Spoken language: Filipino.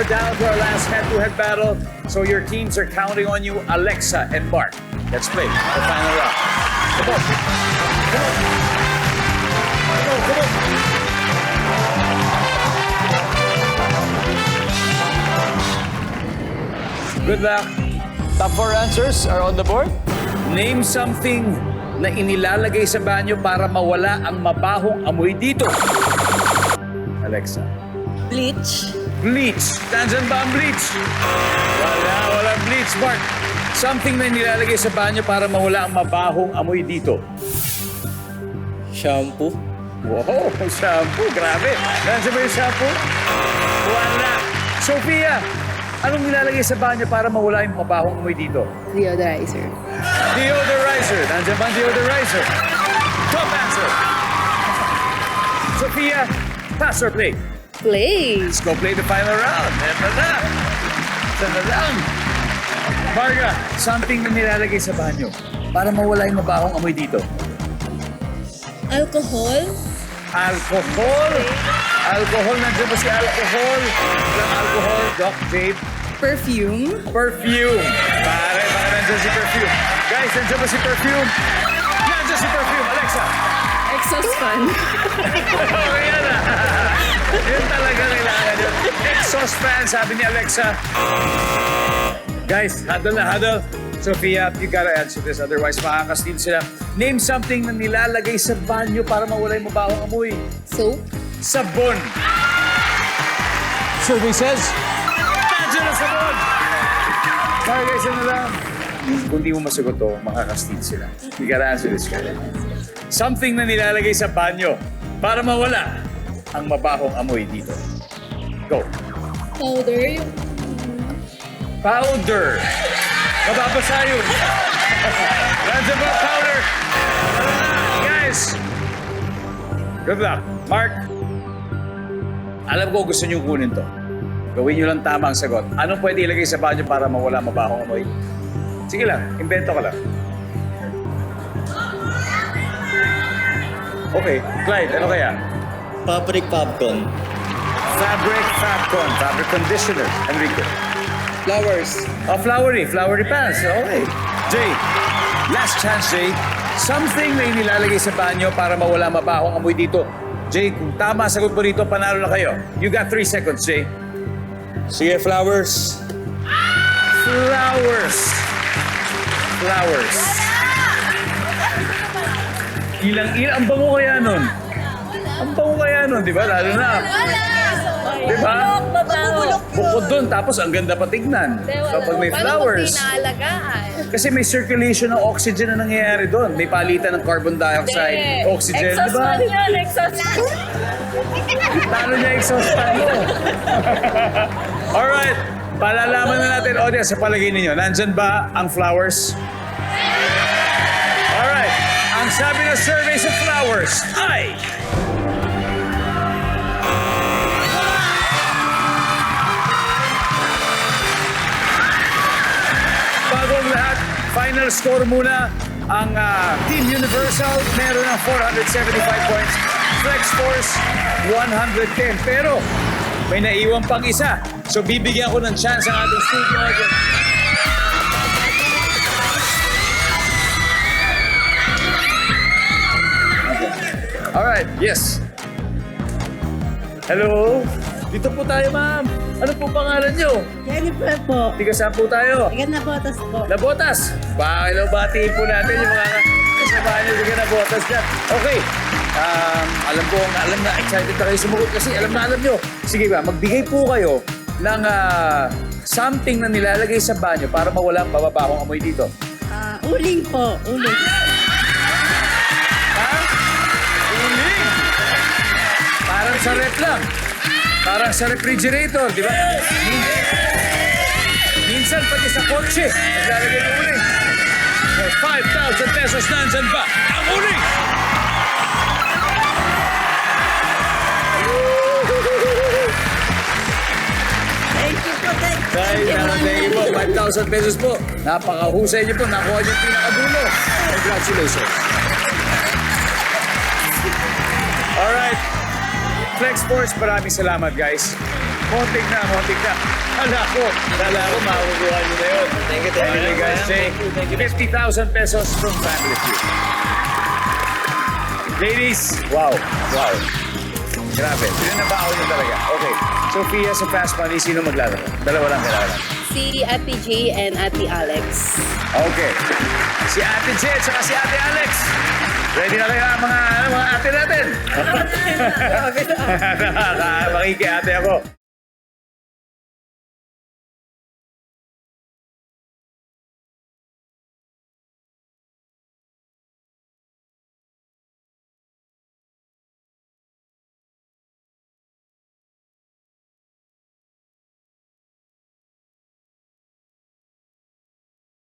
are down to our last head-to-head battle. So your teams are counting on you, Alexa and Mark. Let's play the final round. Come on. Come on. Come on. Good luck. Top 4 answers are on the board. Name something na inilalagay sa banyo para mawala ang mabahong amoy dito. Alexa. Bleach. Bleach. Nandyan ba ang bleach? Walang bleach, Mark. Something na nilalagay sa banyo para mawala ang mabahong amoy dito. Shampoo. Wow, shampoo. Grabe. Nandyan ba yung shampoo? Wala. Sophia, anong nilalagay sa banyo para mawala yung mabahong amoy dito? Deodorizer. Deodorizer. Nandyan ba ang deodorizer? Top answer. Sophia, pass or play? Play. Let's go play the final round. Eto na. Ito na lang. Marga, something na nilalagay sa banyo para mawala yung mabahong amoy dito. Alcohol. Alcohol. Alcohol. Nandiyan ba si alcohol? Walang alcohol. Doc, Dave. Perfume. Perfume. Pare, baka nandiyan si perfume. Guys, nandiyan ba si perfume? Nandiyan si perfume. Alexa. Exhaust fan. Okay, yan na. Yun talaga kailangan yun. Exhaust fan, sabi ni Alexa. Guys, huddle na huddle. Sophia, you gotta answer this, otherwise makakasteal sila. Name something na nilalagay sa banyo para mawala yung mabahong amoy. Soap. Sabon. Survey says, Nandiyan ang sabon! Kaya guys, ano lang. Kung di mo masagot to, makakasteal sila. You gotta answer this, guys. Something na nilalagay sa banyo para mawala ang mabahong amoy dito. Go. Powder. Powder. Mababasa yun. Nandiyan ba powder? Ano na, guys? Good luck. Mark, alam ko gusto niyo kunin to. Gawin niyo lang tama ang sagot. Anong pwede ilagay sa banyo para mawala mabahong amoy? Sige lang, invento ka lang. Okay, Clyde, ano kaya? Fabric Fabcon. Fabric Fabcon, fabric conditioner. Enrique. Flowers. Oh, flowery pants. Okay. Jay, last chance, Jay. Something na inilalagay sa banyo para mawala mabahong amoy dito. Jay, kung tama sagot mo dito, panalo na kayo. You got 3 seconds, Jay. Sige, flowers. Flowers. Flowers. Ang bango kaya nun? Ang bango kaya nun, di ba? Lalo na. Di ba? Bukod doon, tapos ang ganda pa tignan. Kapag may flowers. Kasi may circulation ng oxygen na nangyayari doon. May palitan ng carbon dioxide, oxygen, di ba? Exhaust fan. Paano niya exhaust fan mo? Alright, palalaman na natin, audience, sa palagay ninyo, nandyan ba ang flowers? Alright, ang sabi ng survey sa flowers ay... Bago ang lahat, final score muna ang Team Universal. Meron ng 475 points. Flex Force, 110. Pero may naiwan pang isa. So bibigyan ko ng chance ang ating studio audience. Alright, yes. Hello? Dito po tayo, ma'am. Ano po pangalan nyo? Jennifer po. Tiga saan po tayo? Taga Nabotas po. Nabotas! Bakit batiin po natin yung mga kasamahan nyo tiga Nabotas dyan. Okay. Alam na, excited na kayo sumagot kasi alam nyo. Sige ba, magbigay po kayo ng something na nilalagay sa banyo para mawala ang bababahong amoy dito. Uling po. Uling. Ha? Uling! Parang sa rep lang. Parang sa refrigerator, di ba? Minsan pati sa kotse, naglalagay ng uling. For 5,000 pesos, nandyan ba ang uling? Thank you po. Thank you po. 5,000 pesos po. Napakahusay niyo po. Nakuha niyo yung pinakadulo. Congratulations. Alright. Flex Force, maraming salamat guys. Montik na. Kala ko makukuha nyo na yun. Thank you, Anyway, guys, say 50,000 pesos from Family Feud. Ladies, wow. Grabe, pinanabaho nyo talaga. Okay, Sophia, sa Fast Money, sino maglalaro? Dalawa lang kailangan. Si Ate J and Ate Alex. Okay. Si Ate Jet, saka si Ate Alex. Ready na kayo mga ate natin? Makiki-ate ako.